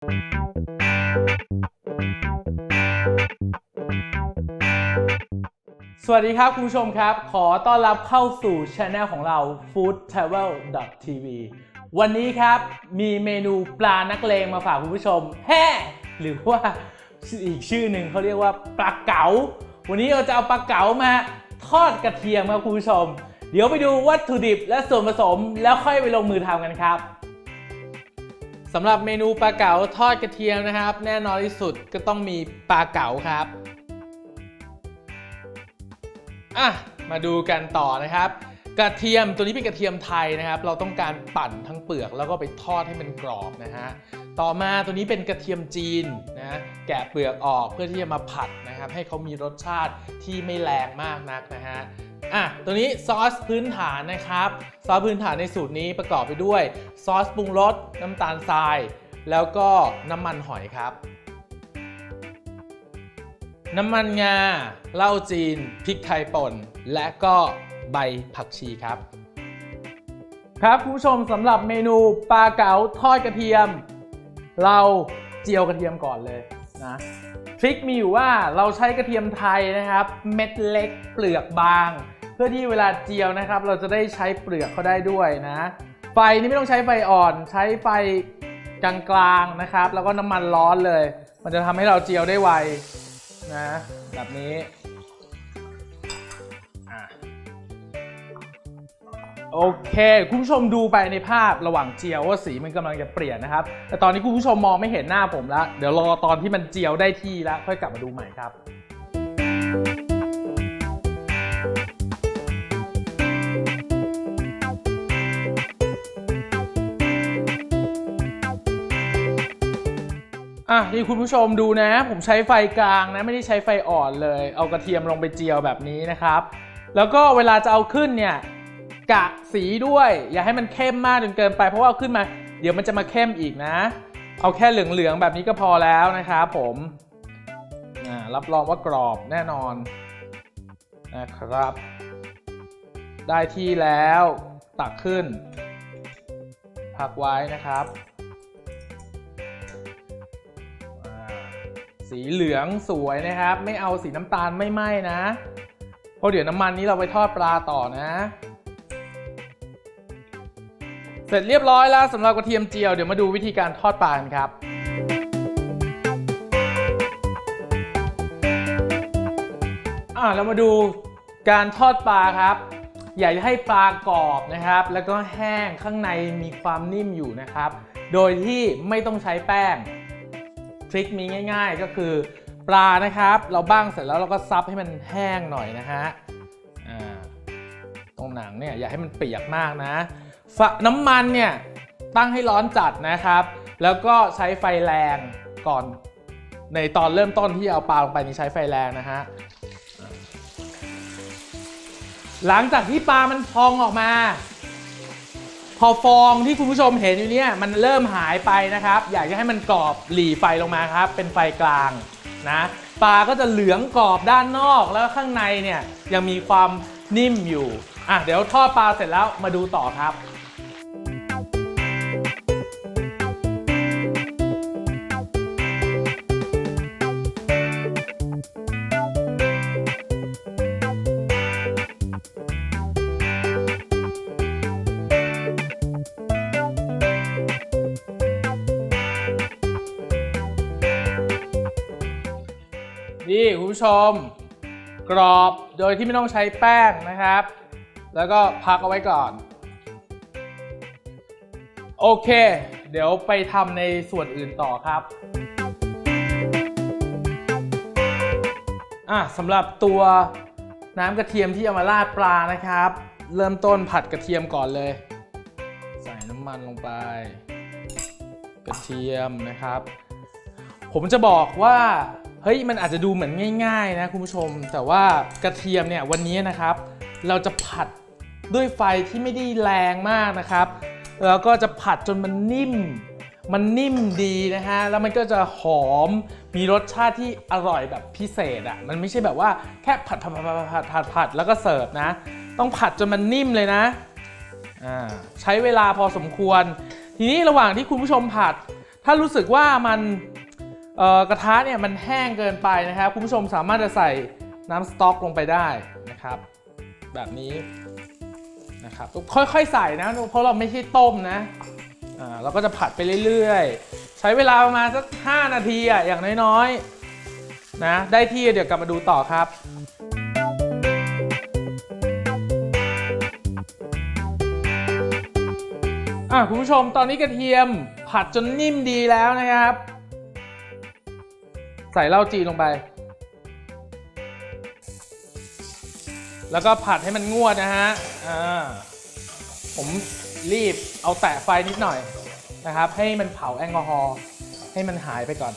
สวัสดีครับคุณผู้ชมครับขอต้อนรับเข้าสู่ช anel ของเรา foodtravel.tv วันนี้ครับมีเมนูปลานักเลงมาฝากคุณผู้ชมแฮ่หรือว่าอีกชื่อหนึ่งเขาเรียกว่าปลาเก๋าวันนี้เราจะเอาปลาเก๋ามาทอดกระเทียมครับคุณผู้ชมเดี๋ยวไปดูวัตถุดิบและส่วนผสมแล้วค่อยไปลงมือทำกันครับสำหรับเมนูปลาเก๋าทอดกระเทียมนะครับแน่นอนที่สุดก็ต้องมีปลาเก๋าครับมาดูกันต่อนะครับกระเทียมตัวนี้เป็นกระเทียมไทยนะครับเราต้องการปั่นทั้งเปลือกแล้วก็ไปทอดให้มันกรอบนะฮะต่อมาตัวนี้เป็นกระเทียมจีนนะแกะเปลือกออกเพื่อที่จะมาผัดนะครับให้เขามีรสชาติที่ไม่แรงมากนักนะฮะตัวนี้ซอสพื้นฐานนะครับซอสพื้นฐานในสูตรนี้ประกอบไปด้วยซอสปรุงรสน้ำตาลทรายแล้วก็น้ำมันหอยครับน้ำมันงาเหล้าจีนพริกไทยป่นและก็ใบผักชีครับคุณผู้ชมสำหรับเมนูปลาเก๋าทอดกระเทียมเราเจียวกระเทียมก่อนเลยนะทริคมีอยู่ว่าเราใช้กระเทียมไทยนะครับเม็ดเล็กเปลือกบางเพื่อที่เวลาเจียวนะครับเราจะได้ใช้เปลือกเขาได้ด้วยนะไฟนี่ไม่ต้องใช้ไฟอ่อนใช้ไฟกลางๆนะครับแล้วก็น้ำมันร้อนเลยมันจะทำให้เราเจียวได้ไวนะแบบนี้โอเคคุณผู้ชมดูไปในภาพระหว่างเจียวว่าสีมันกำลังจะเปลี่ยนนะครับแต่ตอนนี้คุณผู้ชมมองไม่เห็นหน้าผมแล้วเดี๋ยวรอตอนที่มันเจียวได้ที่แล้วค่อยกลับมาดูใหม่ครับนี่คุณผู้ชมดูนะผมใช้ไฟกลางนะไม่ได้ใช้ไฟอ่อนเลยเอากระเทียมลงไปเจียวแบบนี้นะครับแล้วก็เวลาจะเอาขึ้นเนี่ยกะสีด้วยอย่าให้มันเข้มมากจนเกินไปเพราะว่าเอาขึ้นมาเดี๋ยวมันจะมาเข้มอีกนะเอาแค่เหลืองๆแบบนี้ก็พอแล้วนะครับผมรับรองว่ากรอบแน่นอนนะครับได้ที่แล้วตักขึ้นพักไว้นะครับสีเหลืองสวยนะครับไม่เอาสีน้ำตาลไม่ไหม้นะเพราะเดี๋ยวน้ำมันนี้เราไปทอดปลาต่อนะเสร็จเรียบร้อยแล้วสำหรับกระเทียมเจียวเดี๋ยวมาดูวิธีการทอดปลากันครับเรามาดูการทอดปลาครับอยากจะให้ปลากรอบนะครับแล้วก็แห้งข้างในมีความนิ่มอยู่นะครับโดยที่ไม่ต้องใช้แป้งทริคมีง่ายๆก็คือปลานะครับเราบ้างเสร็จแล้วเราก็ซับให้มันแห้งหน่อยนะฮะตรงหนังเนี่ยอย่าให้มันเปียกมากนะน้ำมันเนี่ยตั้งให้ร้อนจัดนะครับแล้วก็ใช้ไฟแรงก่อนในตอนเริ่มต้นที่เอาปลาลงไปนี่ใช้ไฟแรงนะฮะหลังจากที่ปลามันพองออกมาพอฟองที่คุณผู้ชมเห็นอยู่เนี่ยมันเริ่มหายไปนะครับอยากจะให้มันกรอบหลีไฟลงมาครับเป็นไฟกลางนะปลาก็จะเหลืองกรอบด้านนอกแล้วข้างในเนี่ยยังมีความนิ่มอยู่เดี๋ยวทอดปลาเสร็จแล้วมาดูต่อครับนี่คุณผู้ชมกรอบโดยที่ไม่ต้องใช้แป้งนะครับแล้วก็พักเอาไว้ก่อนโอเคเดี๋ยวไปทำในส่วนอื่นต่อครับสำหรับตัวน้ำกระเทียมที่เอามาราดปลานะครับเริ่มต้นผัดกระเทียมก่อนเลยใส่น้ำมันลงไปกระเทียมนะครับผมจะบอกว่าเฮ้ยมันอาจจะดูเหมือนง่ายๆนะคุณผู้ชมแต่ว่ากระเทียมเนี่ยวันนี้นะครับเราจะผัดด้วยไฟที่ไม่ได้แรงมากนะครับแล้วก็จะผัดจนมันนิ่มดีนะฮะแล้วมันก็จะหอมมีรสชาติที่อร่อยแบบพิเศษมันไม่ใช่แบบว่าแค่ผัดแล้วก็เสิร์ฟนะต้องผัดจนมันนิ่มเลยนะใช้เวลาพอสมควรทีนี้ระหว่างที่คุณผู้ชมผัด ถ้ารู้สึกว่ามันกระทะเนี่ยมันแห้งเกินไปนะครับคุณผู้ชมสามารถจะใส่น้ำสต๊อกลงไปได้นะครับแบบนี้นะครับค่อยๆใส่นะเพราะเราไม่ใช่ต้มนะเราก็จะผัดไปเรื่อยๆใช้เวลาประมาณสัก5 นาทีอย่างน้อยๆนะได้ที่เดี๋ยวกลับมาดูต่อครับคุณผู้ชมตอนนี้กระเทียมผัดจนนิ่มดีแล้วนะครับใส่เหล้าจีนลงไปแล้วก็ผัดให้มันงวดนะฮะผมรีบเอาแตะไฟนิดหน่อยนะครับให้มันเผาแอลกอฮอล์ให้มันหายไปก่อน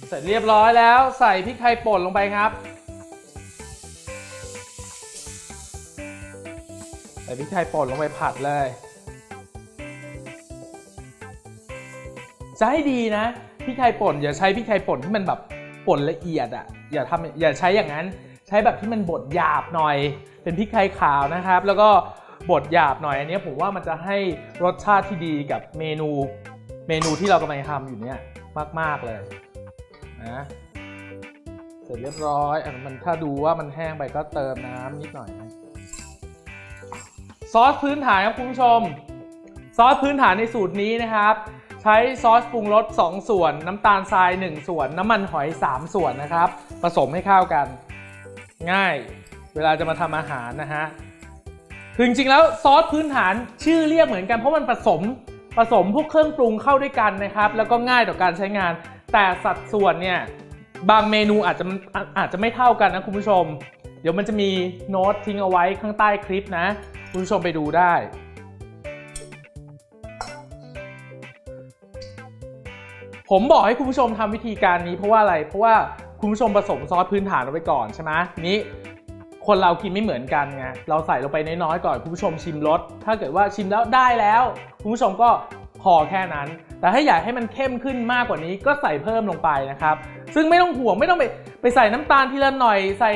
เสร็จเรียบร้อยแล้วใส่พริกไทยป่นลงไปครับใส่พริกไทยป่นลงไปผัดเลยจะให้ดีนะพริกไทยป่นอย่าใช้พริกไทยป่นที่มันแบบป่นละเอียดอย่าใช้อย่างนั้นใช้แบบที่มันบดหยาบหน่อยเป็นพริกไทยขาวนะครับแล้วก็บดหยาบหน่อยอันนี้ผมว่ามันจะให้รสชาติที่ดีกับเมนูที่เรากำลังทำอยู่เนี่ยมากๆเลยนะเสร็จเรียบร้อยมันถ้าดูว่ามันแห้งไปก็เติมน้ำนิดหน่อยนะซอสพื้นฐานครับคุณผู้ชมซอสพื้นฐานในสูตรนี้นะครับใช้ซอสปรุงรส2 ส่วนน้ำตาลทราย1 ส่วนน้ำมันหอย3 ส่วนนะครับผสมให้เข้ากันง่ายเวลาจะมาทำอาหารนะฮะคือจริงๆแล้วซอสพื้นฐานชื่อเรียกเหมือนกันเพราะมันผสมพวกเครื่องปรุงเข้าด้วยกันนะครับแล้วก็ง่ายต่อการใช้งานแต่สัดส่วนเนี่ยบางเมนูอาจจะไม่เท่ากันนะคุณผู้ชมเดี๋ยวมันจะมีโน้ตทิ้งเอาไว้ข้างใต้คลิปนะคุณผู้ชมไปดูได้ผมบอกให้คุณผู้ชมทำวิธีการนี้เพราะว่าอะไรเพราะว่าคุณผู้ชมผสมซอสพื้นฐานลงไปก่อนใช่ไหมนี้คนเรากินไม่เหมือนกันไงเราใส่ลงไปน้อยๆก่อนคุณผู้ชมชิมรสถ้าเกิดว่าชิมแล้วได้แล้วคุณผู้ชมก็พอแค่นั้นแต่ถ้าอยากให้มันเข้มขึ้นมากกว่านี้ก็ใส่เพิ่มลงไปนะครับซึ่งไม่ต้องห่วงไม่ต้องไปใส่น้ำตาลทีละหน่อยใส่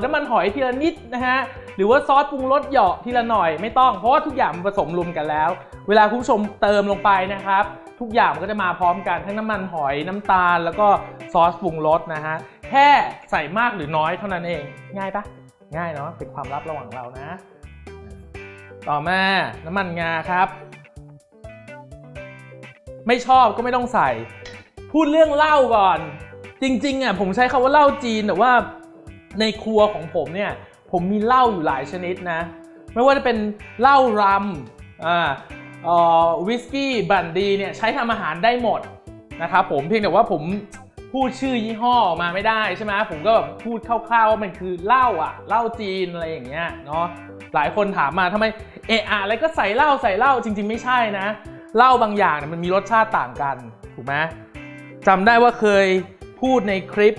น้ำมันหอยทีละนิดนะฮะหรือว่าซอสปรุงรสเหยาะทีละหน่อยไม่ต้องเพราะว่าทุกอย่างมันผสมรวมกันแล้วเวลาคุณผู้ชมเติมลงไปนะครับทุกอย่างมันก็จะมาพร้อมกันทั้งน้ำมันหอยน้ำตาลแล้วก็ซอสปรุงรสนะฮะแค่ใส่มากหรือน้อยเท่านั้นเองง่ายปะง่ายเนาะเป็นความลับระหว่างเรานะต่อมาน้ำมันงาครับไม่ชอบก็ไม่ต้องใส่พูดเรื่องเหล้าก่อนจริงๆผมใช้คำว่าเหล้าจีนแต่ว่าในครัวของผมเนี่ยผมมีเหล้าอยู่หลายชนิดนะไม่ว่าจะเป็นเหล้ารัมวิสกี้บรันดีเนี่ยใช้ทำอาหารได้หมดนะครับผมเพียงแต่ว่าผมพูดชื่อยี่ห้อออกมาไม่ได้ใช่ไหมผมก็พูดคร่าวๆว่ามันคือเหล้าเหล้าจีนอะไรอย่างเงี้ยเนาะหลายคนถามมาทำไมอะไรก็ใส่เหล้าจริงๆไม่ใช่นะเหล้าบางอย่างเนี่ยมันมีรสชาติต่างกันถูกไหมจำได้ว่าเคยพูดในคลิป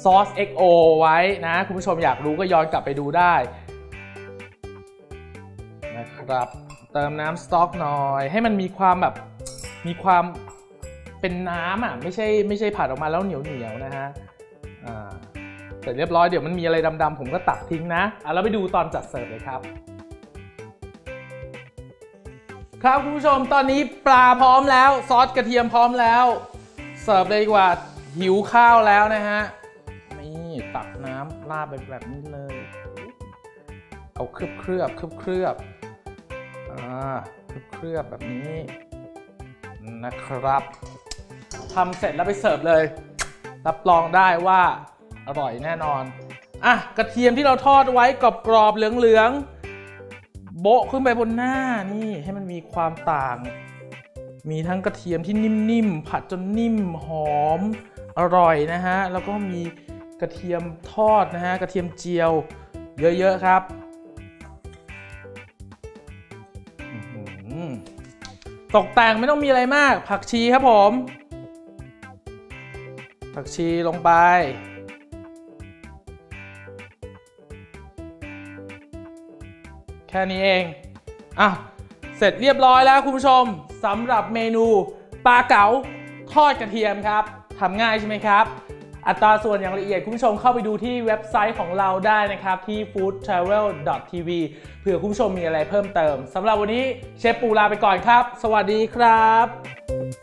ซอส XO ไว้นะคุณผู้ชมอยากรู้ก็ย้อนกลับไปดูได้นะครับเติมน้ำสต๊อกหน่อยให้มันมีความแบบมีความเป็นน้ำไม่ใช่ผัดออกมาแล้วเหนียวนะฮะเสร็จเรียบร้อยเดี๋ยวมันมีอะไรดำๆผมก็ตักทิ้งนะแล้วไปดูตอนจัดเสิร์ฟเลยครับครับคุณผู้ชมตอนนี้ปลาพร้อมแล้วซอสกระเทียมพร้อมแล้วเสิร์ฟเลยดีกว่าหิวข้าวแล้วนะฮะนี่ตักน้ำราดไปแบบนี้เลยเอาเคลือบแบบนี้นะครับทำเสร็จแล้วไปเสิร์ฟเลยรับรองได้ว่าอร่อยแน่นอนกระเทียมที่เราทอดไว้กรอบๆเหลืองๆโบ๊ะขึ้นไปบนหน้านี่ให้มันมีความต่างมีทั้งกระเทียมที่นิ่มๆผัดจนนิ่มหอมอร่อยนะฮะแล้วก็มีกระเทียมทอดนะฮะกระเทียมเจียวเยอะๆครับตกแต่งไม่ต้องมีอะไรมากผักชีครับผมผักชีลงไปแค่นี้เองเสร็จเรียบร้อยแล้วคุณผู้ชมสำหรับเมนูปลาเก๋าทอดกระเทียมครับทำง่ายใช่ไหมครับ อัตราส่วนอย่างละเอียดคุณผู้ชมเข้าไปดูที่เว็บไซต์ของเราได้นะครับที่ foodtravel.tv เผื่อคุณผู้ชมมีอะไรเพิ่มเติมสำหรับวันนี้เชฟปูลาไปก่อนครับสวัสดีครับ